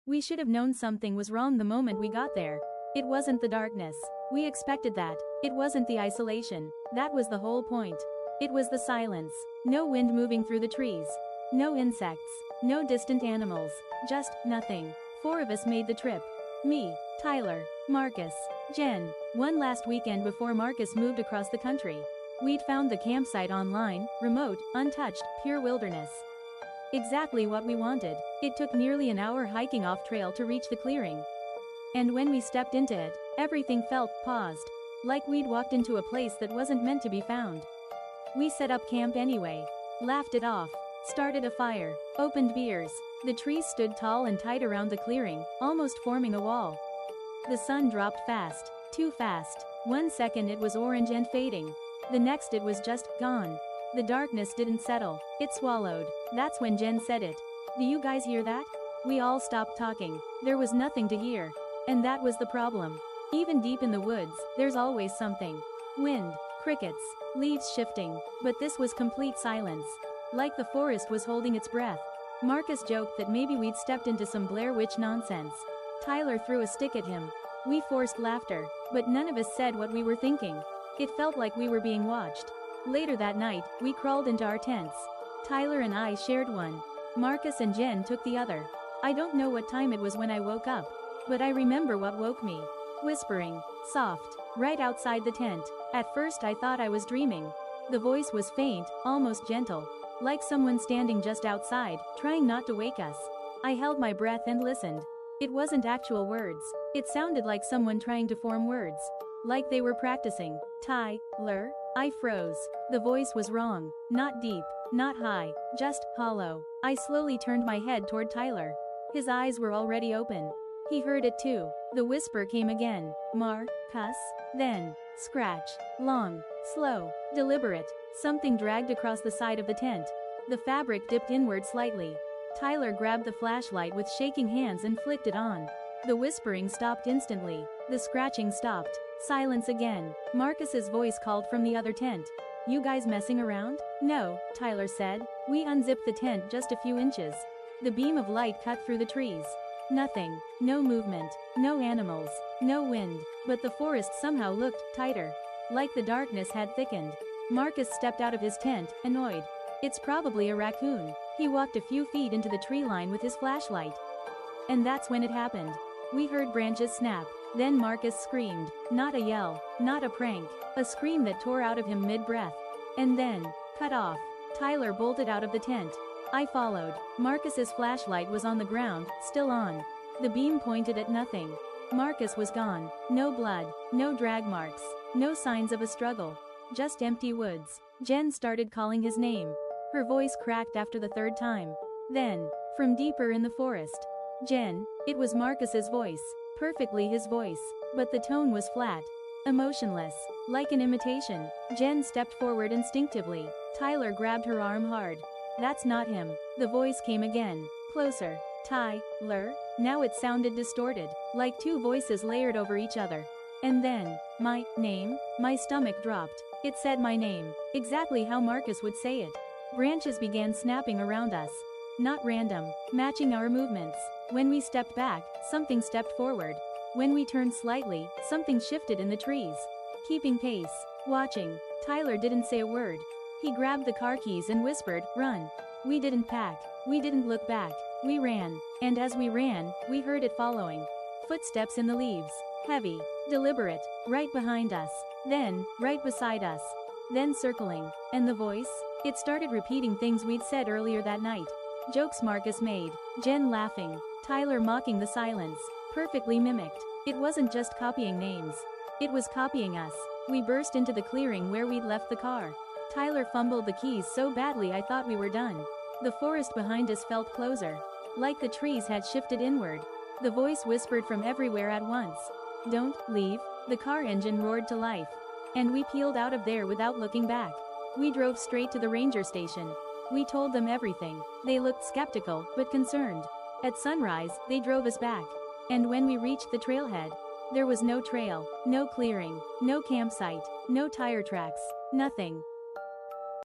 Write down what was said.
We should have known something was wrong the moment we got there. It wasn't the darkness. We expected that. It wasn't the isolation. That was the whole point. It was the silence. No wind moving through the trees. No insects. No distant animals. Just nothing. 4 of us made the trip. Me, Tyler, Marcus, Jen. One last weekend before Marcus moved across the country. We'd found the campsite online, remote, untouched, pure wilderness. Exactly what we wanted. It took nearly an hour hiking off trail to reach the clearing. And when we stepped into it, everything felt paused. Like we'd walked into a place that wasn't meant to be found. We set up camp anyway. Laughed it off. Started a fire. Opened beers. The trees stood tall and tight around the clearing, almost forming a wall. The sun dropped fast. Too fast. 1 second it was orange and fading. The next it was just gone. The darkness didn't settle. It swallowed. That's when Jen said it. Do you guys hear that? We all stopped talking. There was nothing to hear. And that was the problem. Even deep in the woods, there's always something. Wind, crickets, leaves shifting. But this was complete silence. Like the forest was holding its breath. Marcus joked that maybe we'd stepped into some Blair Witch nonsense. Tyler threw a stick at him. We forced laughter, but none of us said what we were thinking. It felt like we were being watched. Later that night, we crawled into our tents. Tyler and I shared one. Marcus and Jen took the other. I don't know what time it was when I woke up. But I remember what woke me. Whispering. Soft. Right outside the tent. At first I thought I was dreaming. The voice was faint, almost gentle. Like someone standing just outside, trying not to wake us. I held my breath and listened. It wasn't actual words. It sounded like someone trying to form words. Like they were practicing. Tyler. I froze. The voice was wrong. Not deep. Not high. Just hollow. I slowly turned my head toward Tyler. His eyes were already open. He heard it too. The whisper came again. Marcus. Then. Scratch. Long. Slow. Deliberate. Something dragged across the side of the tent. The fabric dipped inward slightly. Tyler grabbed the flashlight with shaking hands and flicked it on. The whispering stopped instantly. The scratching stopped. Silence again. Marcus's voice called from the other tent. You guys messing around? No, Tyler said. We unzipped the tent just a few inches. The beam of light cut through the trees. Nothing. No movement. No animals. No wind. But the forest somehow looked tighter. Like the darkness had thickened. Marcus stepped out of his tent, annoyed. It's probably a raccoon. He walked a few feet into the tree line with his flashlight. And that's when it happened. We heard branches snap. Then Marcus screamed. Not a yell. Not a prank. A scream that tore out of him mid-breath. And then, cut off. Tyler bolted out of the tent. I followed. Marcus's flashlight was on the ground, still on. The beam pointed at nothing. Marcus was gone. No blood. No drag marks. No signs of a struggle. Just empty woods. Jen started calling his name. Her voice cracked after the 3rd time. Then, from deeper in the forest. Jen. It was Marcus's voice. Perfectly his voice. But the tone was flat. Emotionless. Like an imitation. Jen stepped forward instinctively. Tyler grabbed her arm hard. That's not him. The voice came again. Closer. Tyler. Now it sounded distorted. Like 2 voices layered over each other. And then, my name? My stomach dropped. It said my name. Exactly how Marcus would say it. Branches began snapping around us. Not random. Matching our movements. When we stepped back, something stepped forward. When we turned slightly, something shifted in the trees. Keeping pace. Watching. Tyler didn't say a word. He grabbed the car keys and whispered, run. We didn't pack. We didn't look back. We ran. And as we ran, we heard it following. Footsteps in the leaves. Heavy. Deliberate. Right behind us. Then, right beside us. Then circling. And the voice? It started repeating things we'd said earlier that night. Jokes Marcus made. Jen laughing. Tyler mocking the silence. Perfectly mimicked. It wasn't just copying names. It was copying us. We burst into the clearing where we'd left the car. Tyler fumbled the keys so badly I thought we were done. The forest behind us felt closer. Like the trees had shifted inward. The voice whispered from everywhere at once. Don't leave. The car engine roared to life. And we peeled out of there without looking back. We drove straight to the ranger station. We told them everything. They looked skeptical, but concerned. At sunrise, they drove us back. And when we reached the trailhead, there was no trail, no clearing, no campsite, no tire tracks, nothing.